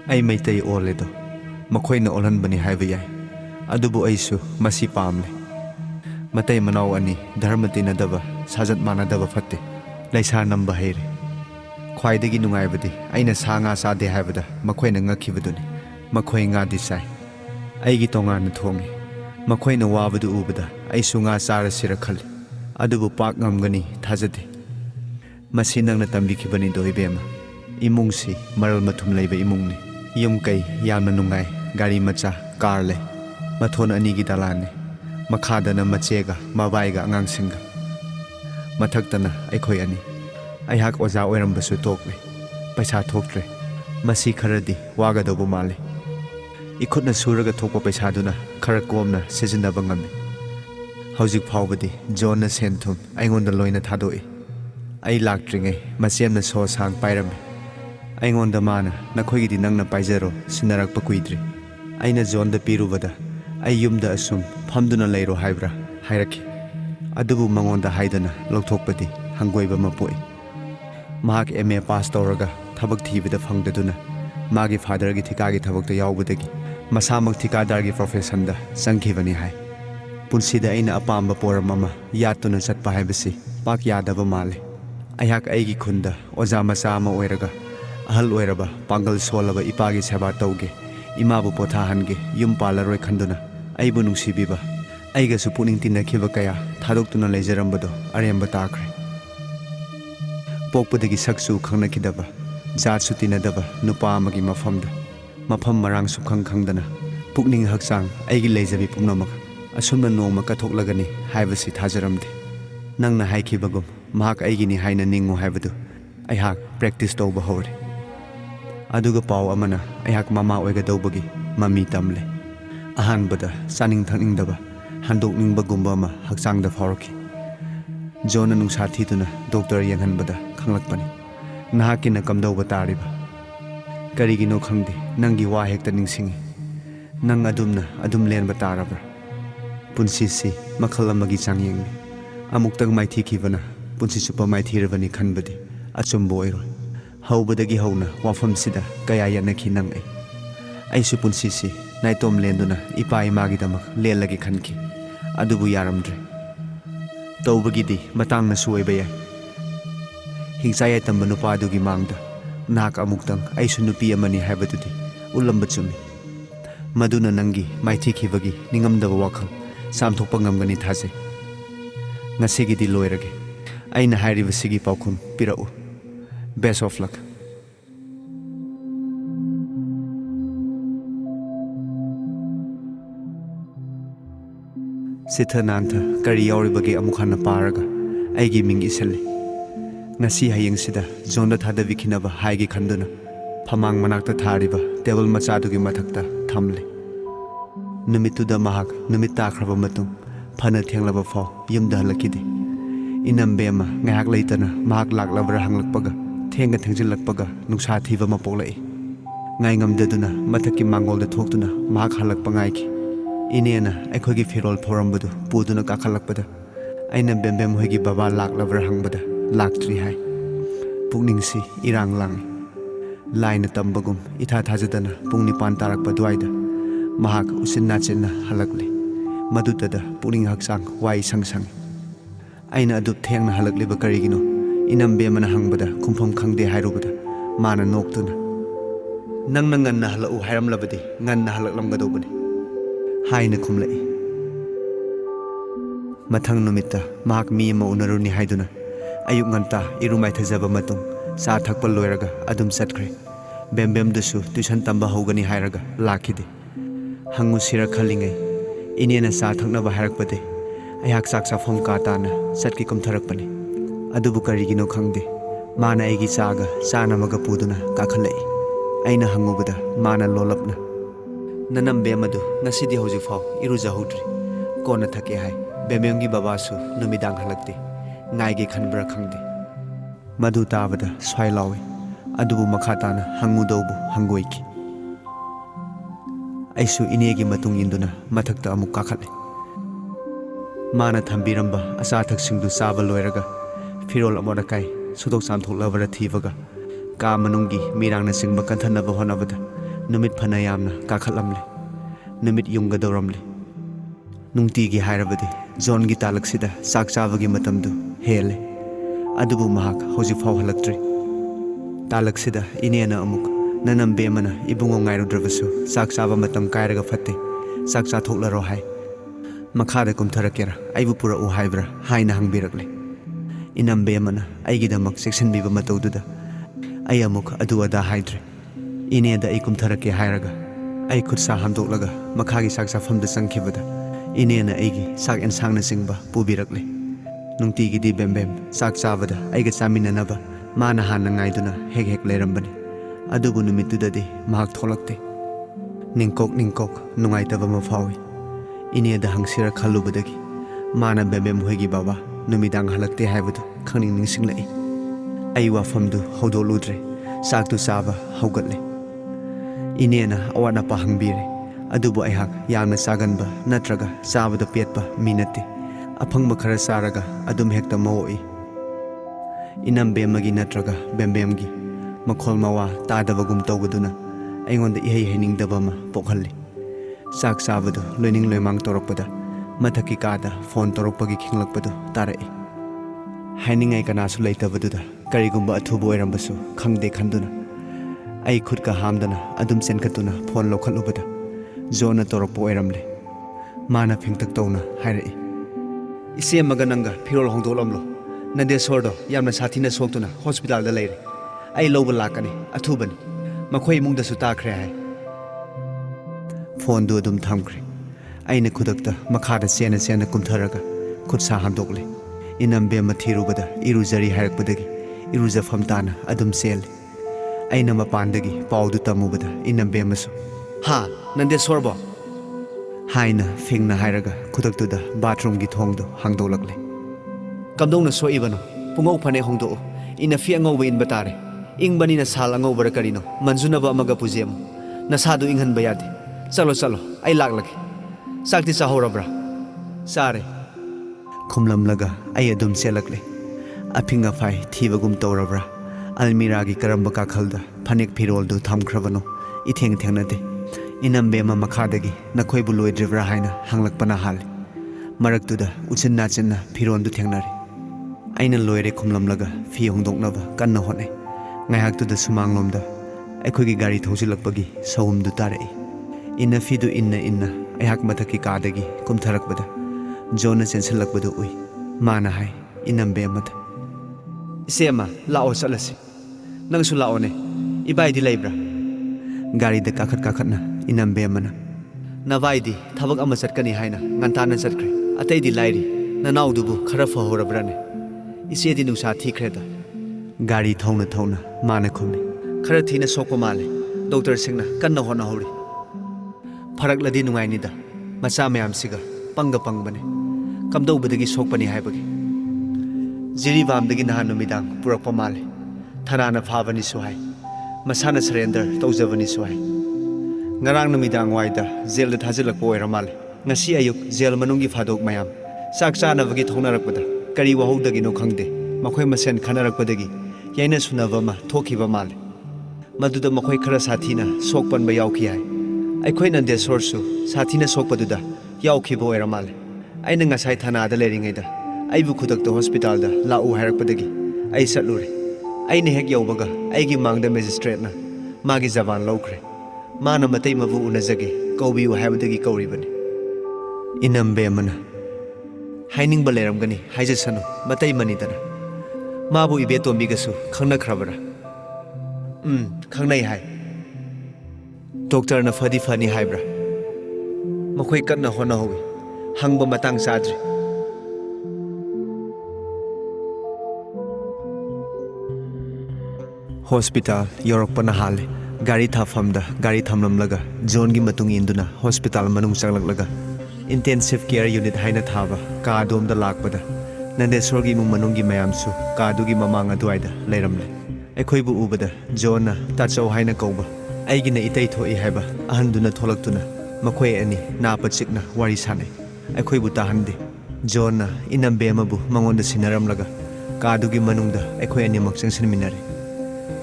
Ai maitai oledo makhoina olhanbani haiba yai adubu aisu masi pamle matai manau ani dharma tinadaba sajat manadaba fatte laisa namba haire khwaidagi nungaibadi aina sanga sade haibada makhoina ngakhibaduni makhoi nga disai aigi tongana thongi makhoina wabadu ubada aisu nga sara sira khali adubu pak ngamgani thajade masi nangna tambikibani doibema imungsi maral mathum leiba imungni yum kai yamna nungai gari macha car le mathon ani gi dalane makhadana machega mabaiga angangsinga mathaktana aikhoi ani aihak oza oirambasu tokle paisa thoktre masi kharadi wagadobu male ikhutna suraga thokpa paisa duna khara komna sejinaba ngame hauzik phawbadi jonna senthum aingonda loina thadoi ai laktringai masiamna so sang pairame aingonda mana nakhogidi nangna paijaro sinarakpa kuidri aina zonda pirubada ai yumda asum phamduna leiro haibra hairaki adubu mangonda haidana lokthokpadi hangoiba mapoi mahak MA pass tawraga thabak thibida phangdaduna magi father gi thikagi thabakta yaubadagi masamak thikadargi profession da sangkhibani hai punsida aina apamba poram ama yatuna chatpa haibasi pak yadaba male aihak aigi khunda oja macha ama oiraga ahal oiraba pangal solaba ipagi seba tauge imabu potha hange yum palaroi khanduna aibu nungsibiba aiga su puning tinakhiba kaya thadoktuna leijarambado aremba takre pokpadagi saksu khangnakidaba jat su tinadaba nupa amagi mafamda mafam marang su khangdana pukning haksang aigi leijabi pumnamak asumna noma kathoklagani haibasi thajaramde nangna haikibagum mahak aigini haina ningu haibadu aihak practice tawba hore aduga paw amana aihak mama oiga dawbagi mami tamle ahanbada saning thangingdaba handokningba gumba ma haksangda phawraki jona nungsa thiduna doctor yanghanbada khanglakpani nahakina kamdawba tariba karigino khangde nangi wa hekta ningsingi nang adum lenba tarabra punsisi makhal amagi changyengni amuktang maithi khibana punsi supa maithi ravani khanbadi achumbo oiroi haubadagi hauna wafam sida kaya yanakhi nang ai su punsisi naitom lenduna ipa imagi damak lelagi khanki adubu yaramdre tawbagidi matang na suoiba yai hingsaya tamba nupa adugi mangda nak amuktang ai su nupi amani haibadudi ulamba chumi maduna nangi maithi khibagi ningamdaba wakhal samthokpa ngamgani thase ngasigidi loirage aina hairibasigi paukhum pirau best of luck Sithanantha kari yauribagi amukhana paraga aigi ming isali ngasi hayeng sida zonda thada wikhinaba haigi khanduna phamang manakta thariba table machadugi mathakta thamle numituda mahak numit takhraba matung phana thenglaba phaw yumda halakidi inambema ngahak leitana mahak laklabra hanglakpaga thenga thengjilakpaga nungsa thiba mapoklai ngai ngamdaduna mathaki mangolda thoktuna mahak halakpa ngaiki inena aikhogi firol forambadu puduna kakhalakpada aina bembem hoigi baba laklabra hangbada laktri hai pukningsi irang lang laina tambagum itha thajadana pungni pan tarakpa duaida mahak usinna chenna halakle madutada puning haksang wai sangsang aina adup thengna halakliba karigino inambe mana hangbada khumpham khangde hairubada mana noktuna nangna nganna halau hairamlabadi nganna halaklamgadobani haina khumlai mathang numita mahak mi ma unaruni haiduna ayuk nganta irumai thajaba matung sa thakpa loiraga adum chatkre bembem dusu tuition tamba hogani hairaga lakhide hangu sira khalingai inena sa thaknaba hairakpade ayhak sak safom ka tana satki kumtharakpani adubu karigino khangde mana aigi chaga chanamaga puduna kakhalai aina hangubada mana lolapna nanam bemadu ngasidi hojik faw iruja hodri kona thake hai bememgi babasu numidang halakte ngaige khanbra khangde madu tabada swailawi adubu makhatana hangudobu hangoiki aisu inegi matung induna mathakta amuk kakhale mana thambiramba asa thaksingdu saba loiraga firol amora kai sudok samthok labara thibaga ka manungi mirangna singba kanthanaba honabada Numit phanayamna kakhalamle. Numit yunggadawramle. Nungtigi hairabadi zone gi talaksida sak chabagi matamdu hele. Adubu mahak hojifau halaktri. Talaksida inena amuk nanam bemana ibungo ngairudrabasu sak chaba matam kairaga fatte. Sak chathoklarro hai. Makhada kumtharakera aibu pura u haibra haina hangbirakle. Inam bemana aigidamak section biba mataududa. Ay amuk adu ada haidre. Ineda ay kumtharake hairaga. Ay khutsa hamdoklaga makhagi sak chafamda sangkhibada. Inena aigi sak ensangna singba pubirakle. Nungtigi di bembem sak chabada aiga chaminanaba mana hanna ngaiduna hek hek lerambani. Adubu numitudadi mahak tholakte. Ningkok nungaitaba mafawi. Ineda hangsira khalubadagi. Mana bembem hoigi baba numidang halakte haibadu khangning ningsinglai. Ay wafamdu hodoludre saktu saba haugatle. Inena awana pahangbire. Adubu ayhak yamna saganba natraga sabada petba minate. Aphangba khara saraga adum hekta mawoi. Inam bemagi natraga bembemgi. Makhol mawa tadabagum tawgaduna. Aingonda ihai hainingdaba ma pokhalli. Sak sabadu loining loimang torokpada. Mathaki kada phone toropagi khinglakpadu tarai. Hainingai kanasu leitabaduda karigumba athubu oirambasu khangde khanduna. Ai khudka hamdana adum senkatuna phone lokhalubada. Zona torokpo oiramle. Mana phingtak tawna hairai. Ise magananga phirol hongdolamlo. Nade sordo yamna sathina soktuna hospital da leire. Ai loba lakani athubani. Makhoi mungda su takhre hai. Phone du adum thamkre. Aina khudakta makhada sena kumtharaga khutsa hamdokle. Inam bema thirubada iruzari hairakpadagi iruzafam tana adum sel. Aina mapandagi paudu tamubada inam bemasu. Ha, nande sorbo. Haina fingna hairaga khudaktuda bathroom gi thongdo hangdolakle. Kamdongna soibano pungau phane hongdo ina fi angau in batare. Ingbani na sal angau barakarino manjunaba amaga pujemu. Nasadu inghan bayade. Chalo ai laklage. Sakti sahorabra. Sare. Khumlamlaga ay adum selakle. Aphinga phai thibagum tawrabra. Almiragi karamba kakhalda phanek phiroldu thamkhrabano. Itheng thengnate. Inam bema makhadagi nakhoibu loidribra haina hanglakpana hal. Maraktuda uchinna chinna phirondu thengnare. Aina loire khumlamlaga fi hongdoknaba kanna hone. Ngaihaktuda sumanglomda aikhoigi gari thausilakpagi sawumdu tarai. Inna fidu inna ayhak mathaki kadagi kumtharakbada Jona sensilakbadu ui mana hai inam bemada Isema lao salasi nangsu lao ne ibai di laibra gari da kakhat na inam bemana Navaidi thabak ama chatkani haina ngantana chatkre atei di lairi nanaudubu khara fahorabrane ise di nusa thikreda gari thona mana khumni khara thina sokpa male doctor singna kanna hona hori Farak ladi nungai nida macha mayam siga pangga pangbane kamdobadagi sokpani haibagi jiri bamdagi nahan numidang purakpa male thanana phabani suhai masana surrender tawjabani suhai ngarang numidang waida jail da thajilakpa oira male ngasi ayuk jail manungi phadok mayam sak chanabagi thongnarakpada kari wahodagi no khangde makhoi masen khanarakpadagi yaina sunaba ma thokhiba male maduda makhoi khara sathina sokpan ba yauki hai Aikoi nande sorsu sathina sokpaduda yaukhiba oiramale aina ngasai thanada leringaida aibu khudakta hospital da lau hairakpadagi ai satlure aina hek yaubaga aigi mangda magistrate na magi jawan lawkhre mana matai mabu unajage kaubiu haibadagi kauribani inambe mana hainingba leramgani haijasanu matai manidana mabu ibe tombigasu khangnakrabara khangnai hai Doctor na fani haibra. Makhoi kanna hona howi. Hangba matang sadri. Hospital yorokpa na hale. Gari thafamda gari thamlamlaga zone gi matung induna hospital manung changlaklaga. Intensive care unit haina thaba ka adom da lakpada. Nandeswar gi mung manung gi mayamsu ka adugi mamang aduaida leiramle. Aikhoi bu ubada zone na tachau haina kauba. Aigina itai thoi haiba ahanduna tholaktuna makhoi ani napa chikna wari sanai aikhoi bu tahande Jona inambe amabu mangonda sinaramlaga kadugi manungda aikhoi ani mak changsinminare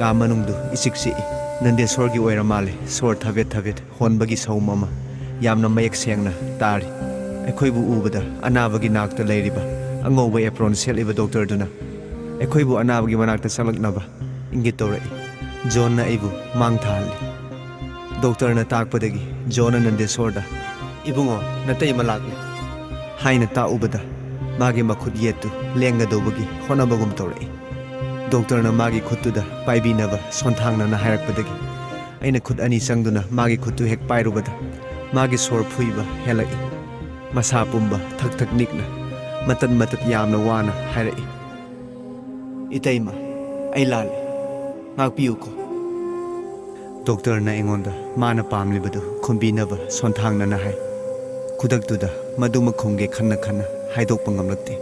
ka manungdu isiksi Nandeswargi oira male sor thabet honbagi saum ama yamna mayak sengna tari ekhoibu ubada anabagi nakta leiriba angoba apron seliba doctor duna ekhoibu anabagi manakta salaknaba ingi torai John na ibu mang thali doctor na takpadagi John na Nandeswarda ibungo natay malakle haina ta ubada magi makhut yetu lenga dobagi honabagum torai doctor na magi khutuda paibinaba sonthangna na hairakpadagi aina khut ani sangduna magi khutu hek pairubada magi sor phuiba helai masa pumba thak nikna matat yamna wana hairai itaima ai lale ngakpiu ko doctor na ingonda mana pamlibadu khumbinaba sonthangna na hai khudaktuda maduma khongge khanna haidokpa ngamlakte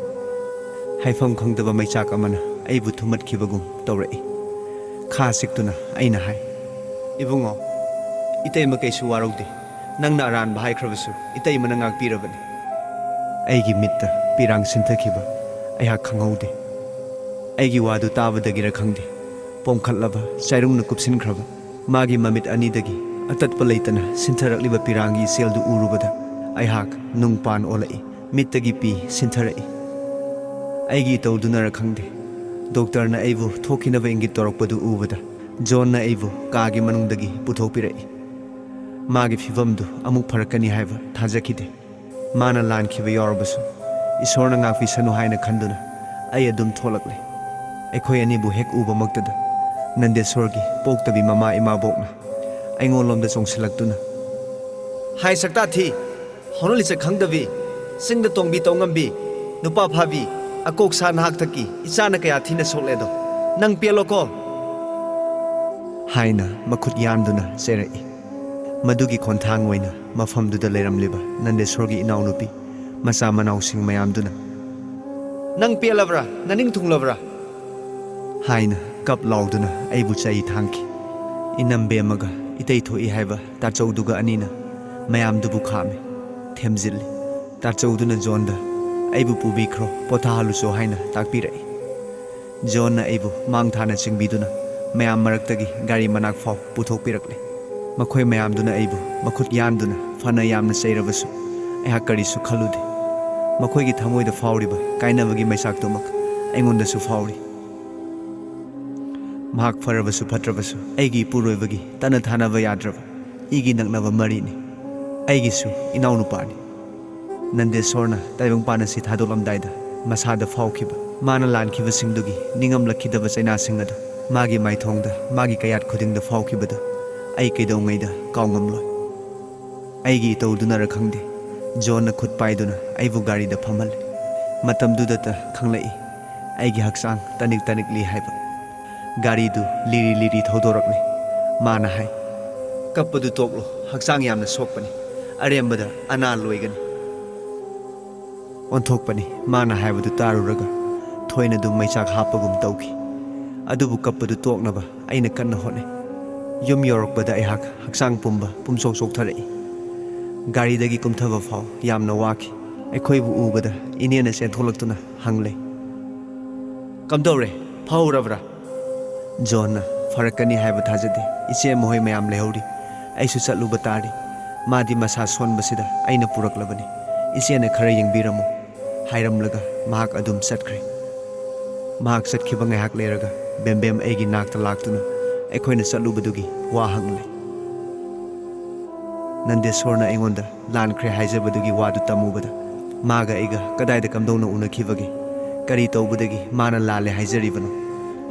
haifam khangdaba maichak amana aibu thumat khibagum tawrai kha siktuna aina hai ibungo itaima kaisu waraude nangna aran bhai khrabasu itaima na ngak pirabani aigi mitta pirang sinthakiba aiha khangaude aigi wadu tabadagira khangde pomkhatlaba chairungna kupsin khraba magi mamit ani dagi atatpa leitana sintharakliba pirangi seldu urubada aihak nungpan olai mittagi pi sintharai aigi tawduna khangde doctor na aibu thokinaba ingi torakpadu ubada John na aibu kagi manungdagi puthokpirai magi fivamdu amuk pharakani haiba thajakide mana lankhiba yarabasu isorna ngakfi sanu haina khanduna ai adum tholakle ekhoi ani bu hek uba maktada Nandeswargi poktabi mama ima bokna aingolomda chongsilaktuna hai sakta thi honoli se khangdabi singda tongbi tongambi nupa phabi akok sa nahak thaki ichana kaya thina sokledo nang peloko haina makhut yanduna serai madugi khonthang oina mafamduda leiramliba Nandeswargi inaunupi masa manausing mayamduna nang pelabra naning thunglabra haina kap lauduna aibu chai thangki inambe maga itei thoi haiba ta chauduga anina mayamdubu khame themjilli ta chauduna Jonda aibu pubikro pothaluso haina takpirai John na aibu mangthana chingbiduna mayam maraktagi gari manak fau puthokpirakle makhoi mayamduna aibu makhut yanduna fana yamna seirabasu aiha karisu khalude makhoigi thamoida fauriba kainabagi maisaktomak aingondasu fauri mahak farabasu phatrabasu aigi puroibagi tana thanaba yadraba igi naknaba marini aigisu inaunupani Nandeswarna taibang panasi thadolamdaida masada faukhiba mana lankhiba singdugi ningamlakhidaba chaina singada magi maithongda magi kayat khudingda faukhibada ai keidongaida kaungamloi aigi tawduna rakhangde John na khut paiduna aibu gari da phamal matamduda ta khanglai aigi haksang tanik li haiba gari du liri thodorakne mana hai kappadu toklo haksang yamna sokpani arembada ana loigani onthokpani mana haibadu taruraga thoina dum maichak hapagum tawki adubu kappadu toknaba aina kanna hone yum yorokbada aihak haksang pumba pumsok tharai gari dagi kumthaba fau yamna waki ekhoibu ubada inena sen tholaktuna hangle kamdore phauravra John na farakani haiba thajade iche mohoi mayam lehori aisu chatluba tari madi masa sonbasida aina puraklabani ichena khara yengbiramu hairamlaga mahak adum chatkre mahak chatkhiba ngahak leraga bembem aigi nakta laktuna ekhoina chatlubadugi wa hangle Nandeswarna aingonda lankhre haijabadugi wadu tamubada maga aiga kadaida kamdona unakhibagi kari tawbudagi mana lale haijaribano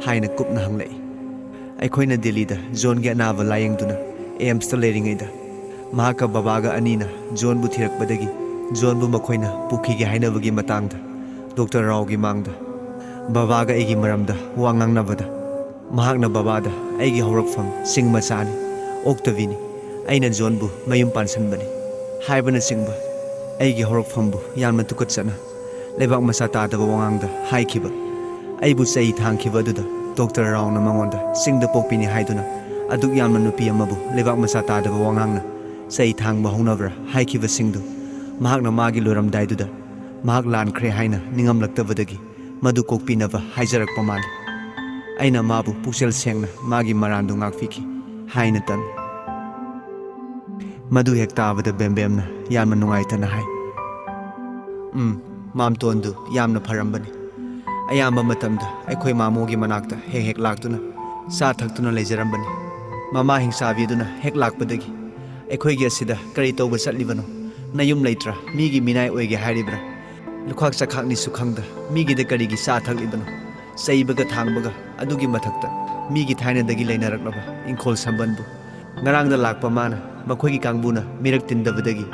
haina kupna hanglai aikhoina Delhi da John ge anaba layengduna aims ta leiringaida mahaka babaga anina John bu thirakbadagi John bu makhoina pukhi ge hainabagi matangda Dr. Rao gi mangda babaga aigi maramda wangangnabada mahakna babada aigi horakfam singma chani oktavini aina John bu mayum pansanbani haibana singba aigi horakfambu yamna tukatsana lebak masa tadaba wangangda haikhiba aibu chai thangkhiba duda Dr. Rao na mangonda singda pokpini haiduna aduk yamna nupi amabu lebak masa tadaba wangangna chai thangba honabra haikhiba singdu mahakna magi loramdai duda mahak lankhre haina ningamlaktabadagi madu kokpinaba haijarakpa mali aina mabu puksel sengna magi marandu ngakfiki haina tan madu hek tabada bembemna yamna nungaitana hai mamtondu yamna pharambani ayamba matamda aikhoi mamogi manakta hek laktuna sa thaktuna lejarambani mama hingsaviduna hek lakpadagi aikhoi gi asida kari tawba chatlibano nayum leitra migi minai oige haribra lukhak chakhakni sukhangda migi de kari gi sa thaklibano saibaga thangbaga adugi mathakta migi thaina dagi leinaraknaba ingkhol sambanbu ngarangda lakpa mana makhoi gi kangbuna mirak tindabadagi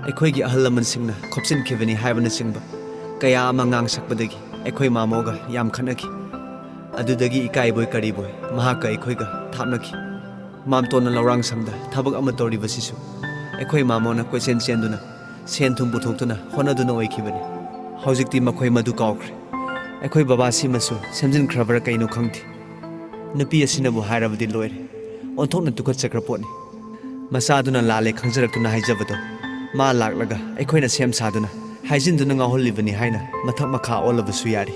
aikhoi gi ahal laman singna khopsin khibani haibana singba kaya ama ngang sakpadagi aikhoi mamoga yam khanaki adudagi ikai boy kari boy mahaka aikhoi ga thapnaki mamtona lawrang samda thabak ama tori basisu aikhoi mamona question chenduna sen thum puthokuna honaduna oikhibani hojikti makhoi madu kaukre aikhoi baba simasu semjin khrabara kaino khangthi nupi asinabu hairabadi loire onthokna tukhat chakrapotni masaduna lale khangjarakuna haijabado ma laklaga aikoina sem saduna haijinduna ngaholibani haina mathak makha olabasu yari